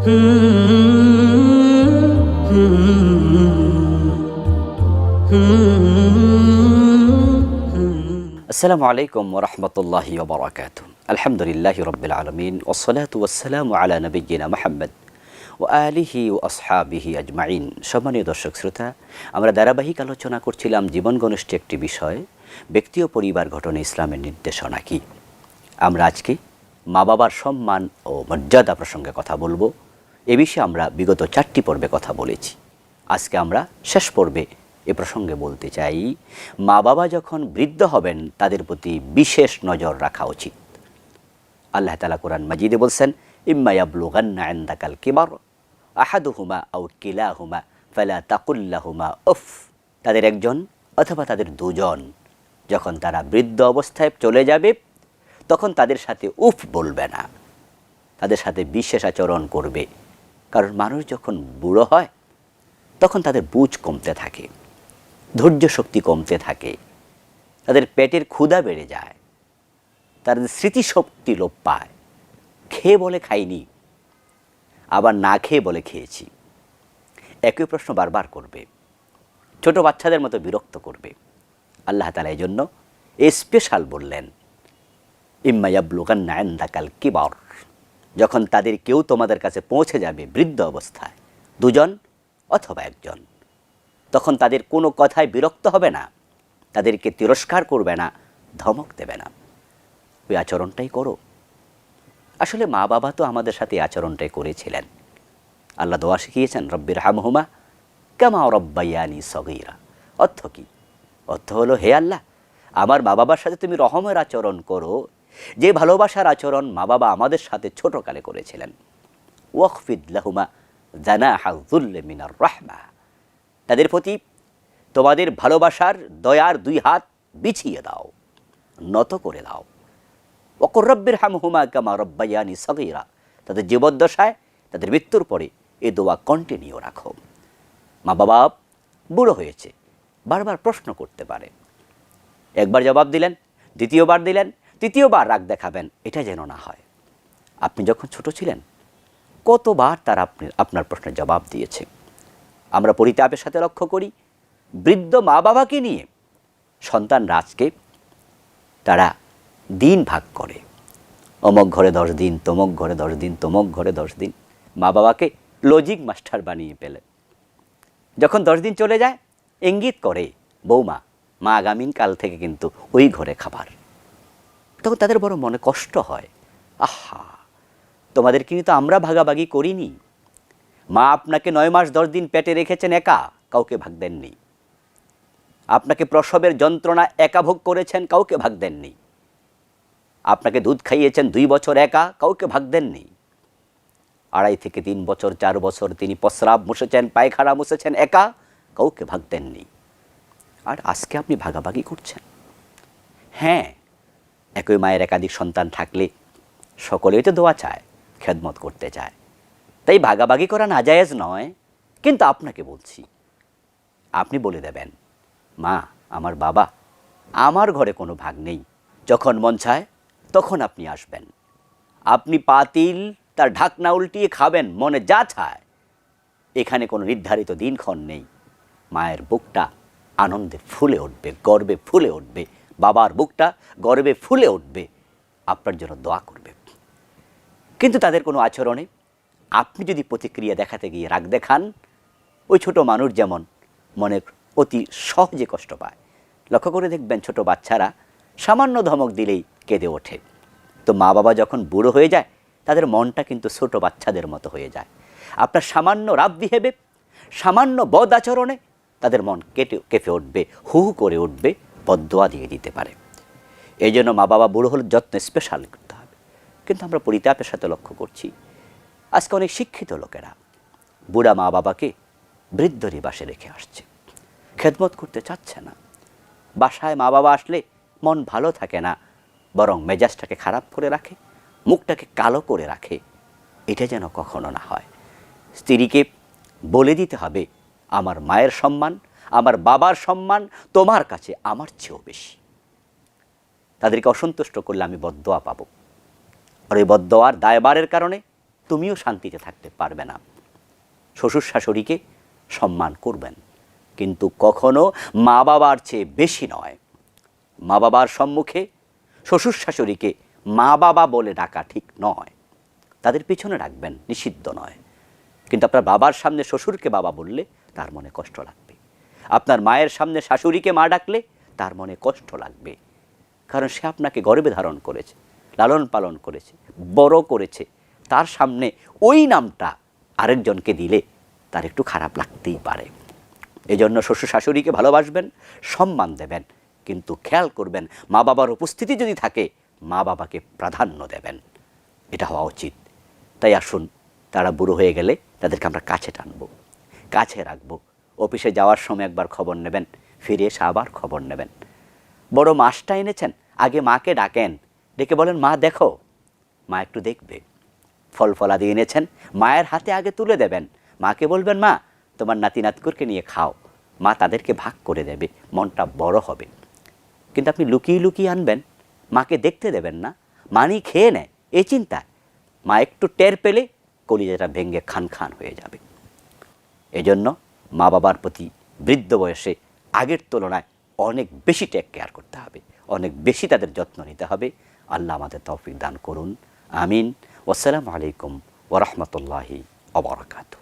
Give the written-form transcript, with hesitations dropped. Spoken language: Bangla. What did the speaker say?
আসসালামু আলাইকুম ওয়া রাহমাতুল্লাহি ওয়া বারাকাতুহু। আলহামদুলিল্লাহি রাব্বিল আলামিন ওয়াসসালাতু ওয়াসসালামু আলা নাবিয়্যিনা মুহাম্মদ ওয়া আলিহি ওয়া আসহাবিহি আজমাইন। সম্মানীয় দর্শক শ্রোতা, আমরা ধারাবাহিক আলোচনা করছিলাম জীবন ঘনিষ্ঠ একটি বিষয়, ব্যক্তি ও পরিবার গঠনে ইসলামের নির্দেশনা কি। আমরা আজকে মা বাবার সম্মান ও মর্যাদা প্রসঙ্গে কথা বলবো। এ বিষয়ে আমরা বিগত 4টি পর্বে কথা বলেছি। আজকে আমরা শেষ পর্বে এ প্রসঙ্গে বলতে চাই, মা বাবা যখন বৃদ্ধ হবেন তাদের প্রতি বিশেষ নজর রাখা উচিত। আল্লাহ তাআলা কোরআন মাজিদে বলছেন, ইম্মা ইয়াবলুগান্না ইনদাকাল কিবার আহাদুহুমা আও কিলাহুমা ফালা তাকুল লাহুমা উফ। তাদের একজন অথবা তাদের দুজন যখন তারা বৃদ্ধ অবস্থায় চলে যাবে, তখন তাদের সাথে উফ বলবে না, তাদের সাথে বিশেষ আচরণ করবে। কারণ মানুষ যখন বুড়ো হয় তখন তাদের বুঝ কমতে থাকে, ধৈর্য শক্তি কমতে থাকে, তাদের পেটের ক্ষুধা বেড়ে যায়, তাদের স্মৃতিশক্তি লোপ পায়। খেয়ে বলে খাইনি, আবার না খেয়ে বলে খেয়েছি, একই প্রশ্ন বারবার করবে, ছোট বাচ্চাদের মতো বিরক্ত করবে। আল্লাহ তাআলা এই জন্য স্পেশাল বললেন, ইম্মা ইয়াবলুগান্না ইনদাকাল কিবার, যখন তাদের কেউ তোমাদের কাছে পৌঁছে যাবে বৃদ্ধ অবস্থায়, দুজন অথবা একজন, তখন তাদের কোনো কথায় বিরক্ত হবে না, তাদেরকে তিরস্কার করবে না, ধমক দেবে না, ওই আচরণটাই করো। আসলে মা বাবা তো আমাদের সাথে এই আচরণটাই করেছিলেন। আল্লাহ দোয়া শিখিয়েছেন, রব্বির হামহুমা কামা রব্বায়ানি সগীরা। অর্থ কি? অর্থ হলো, হে আল্লাহ, আমার মা বাবার সাথে তুমি রহমের আচরণ করো, যে ভালোবাসার আচরণ মা বাবা আমাদের সাথে ছোটকালে করেছিলেন। ওয়াখফিদ লাহুমা জানাহা যুল্লি মিনার রাহমা, তাদের প্রতি তোমাদের ভালোবাসার দয়ার 2 হাত বিছিয়ে দাও, নত করে দাও। ওয়াকুর রব্বির হামহুমা কামা রব্বায়ানি সগীরা, তাদের জীবদ্দশায়, তাদের মৃত্যুর পরে এ দোয়া কন্টিনিউ রাখো। মা বাবা বুড়ো হয়েছে, বারবার প্রশ্ন করতে পারে, একবার জবাব দিলেন, দ্বিতীয়বার দিলেন, তৃতীয়বার রাগ দেখাবেন, এটা যেন না হয়। আপনি যখন ছোট ছিলেন কতবার তারা আপনার প্রশ্নের জবাব দিয়েছে। আমরা পরিতাপের সাথে লক্ষ্য করি, বৃদ্ধ মা বাবাকে নিয়ে সন্তানরা আজকে তারা দিন ভাগ করে, অমুক ঘরে 10 দিন, তমুক ঘরে 10 দিন, তমুক ঘরে 10 দিন। মা বাবাকে লজিক মাস্টার বানিয়ে পেলেন। যখন 10 দিন চলে যায়, ইঙ্গিত করে, বৌমা, মা আগামীকাল থেকে কিন্তু ওই ঘরে খাবার। তখন তাদের বড় মনে কষ্ট হয়, আহা, তোমাদের কিন্তু আমরা ভাগাভাগি করিনি। মা আপনাকে 9 মাস 10 দিন পেটে রেখেছেন একা, কাউকে ভাগ দেননি। আপনাকে প্রসবের যন্ত্রণা একা ভোগ করেছেন, কাউকে ভাগ দেননি। আপনাকে দুধ খাইয়েছেন 2 বছর একা, কাউকে ভাগ দেননি। 2.5 থেকে 3 বছর 4 বছর তিনি প্রস্রাব মুছেছেন, পায়খানা মুছেছেন একা, কাউকে ভাগ দেননি। আর আজকে আপনি ভাগাভাগি করছেন। হ্যাঁ, একই মায়ের একাধিক সন্তান থাকলে সকলেই তো দোয়া চায়, খেদমত করতে চায়, তাই ভাগাভাগি করা নাজায়েজ নয়। কিন্তু আপনাকে বলছি, আপনি বলে দেবেন, মা, আমার বাবা, আমার ঘরে কোনো ভাগ নেই, যখন মন চায় তখন আপনি আসবেন। আপনি পাতিল তার ঢাকনা উল্টিয়ে খাবেন, মনে যা চায়। এখানে কোনো নির্ধারিত দিনক্ষণ নেই। মায়ের বুকটা আনন্দে ফুলে উঠবে, গর্বে ফুলে উঠবে, বাবার বুকটা গর্বে ফুলে উঠবে, আপনার জন্য দোয়া করবে। কিন্তু তাদের কোনো আচরণে আপনি যদি প্রতিক্রিয়া দেখাতে গিয়ে রাগ দেখান, ওই ছোট মানুষ যেমন মনে অতি সহজে কষ্ট পায়। লক্ষ্য করে দেখবেন, ছোট বাচ্চারা সামান্য ধমক দিলেই কেঁদে ওঠে। তো মা বাবা যখন বুড়ো হয়ে যায়, তাদের মনটা কিন্তু ছোট বাচ্চাদের মতো হয়ে যায়। আপনার সামান্য রাব বিহেভে, সামান্য বদ আচরণে তাদের মন কেঁপে উঠবে, হু হু করে উঠবে, বদদোয়া দিয়ে দিতে পারে। এই জন্য মা বাবা বুড়ো হলে যত্ন স্পেশাল করতে হবে। কিন্তু আমরা পরিতাপের সাথে লক্ষ্য করছি, আজকে অনেক শিক্ষিত লোকেরা বুড়া মা বাবাকে বৃদ্ধ নিবাসে রেখে আসছে, খেদমত করতে চাচ্ছে না। বাসায় মা বাবা আসলে মন ভালো থাকে না, বরং মেজাজটাকে খারাপ করে রাখে, মুখটাকে কালো করে রাখে। এটা যেন কখনো না হয়। স্ত্রীকে বলে দিতে হবে, আমার মায়ের সম্মান, আমার বাবার সম্মান তোমার কাছে আমার চেয়েও বেশি। তাদেরকে অসন্তুষ্ট করলে আমি বদদোয়া পাবো, আর এই বদদোয়ার দায়ভারের কারণে তুমিও শান্তিতে থাকতে পারবে না। শ্বশুর শাশুড়িকে সম্মান করবেন, কিন্তু কখনো মা বাবার চেয়ে বেশি নয়। মা বাবার সম্মুখে শ্বশুর শাশুড়িকে মা বাবা বলে ডাকা ঠিক নয়, তাদের পিছনে রাখবেন, নিষিদ্ধ নয়। কিন্তু আপনার বাবার সামনে শ্বশুরকে বাবা বললে তার মনে কষ্ট লাগবে। আপনার মায়ের সামনে শাশুড়িকে মা ডাকলে তার মনে কষ্ট লাগবে, কারণ সে আপনাকে গর্ভে ধারণ করেছে, লালন পালন করেছে, বড় করেছে। তার সামনে ওই নামটা আরেকজনকে দিলে তার একটু খারাপ লাগতেই পারে। এজন্য শ্বশুর শাশুড়িকে ভালোবাসবেন, সম্মান দেবেন, কিন্তু খেয়াল করবেন মা বাবার উপস্থিতি যদি থাকে মা বাবাকে প্রাধান্য দেবেন। এটা হওয়া উচিত। তাই আসুন, তারা বুড়ো হয়ে গেলে তাদেরকে আমরা কাছে টানবো, কাছে রাখবো। অফিসে যাওয়ার সময় একবার খবর নেবেন, ফিরে এসে আবার খবর নেবেন। বড় মাছটা এনেছেন, আগে মাকে ডাকেন, ডেকে বলেন মা দেখো, মা একটু দেখবে। ফল ফলাদি এনেছেন, মায়ের হাতে আগে তুলে দেবেন। মাকে বলবেন মা তোমার নাতি নাতকুরকে নিয়ে খাও, মা তাদেরকে ভাগ করে দেবে, মনটা বড় হবে। কিন্তু আপনি লুকিয়ে লুকিয়ে আনবেন, মাকে দেখতে দেবেন না, মানি খেয়ে নেয়, এই চিন্তায় মা একটু টের পেলে কলিজাটা ভেঙে খান খান হয়ে যাবে। এজন্য মা বাবার প্রতি বৃদ্ধ বয়সে আগের তুলনায় অনেক বেশি টেক কেয়ার করতে হবে, অনেক বেশি তাদের যত্ন নিতে হবে। আল্লাহ আমাদের তৌফিক দান করুন, আমিন। আসসালামু আলাইকুম ওয়া রাহমাতুল্লাহি ওয়া বারাকাতুহু।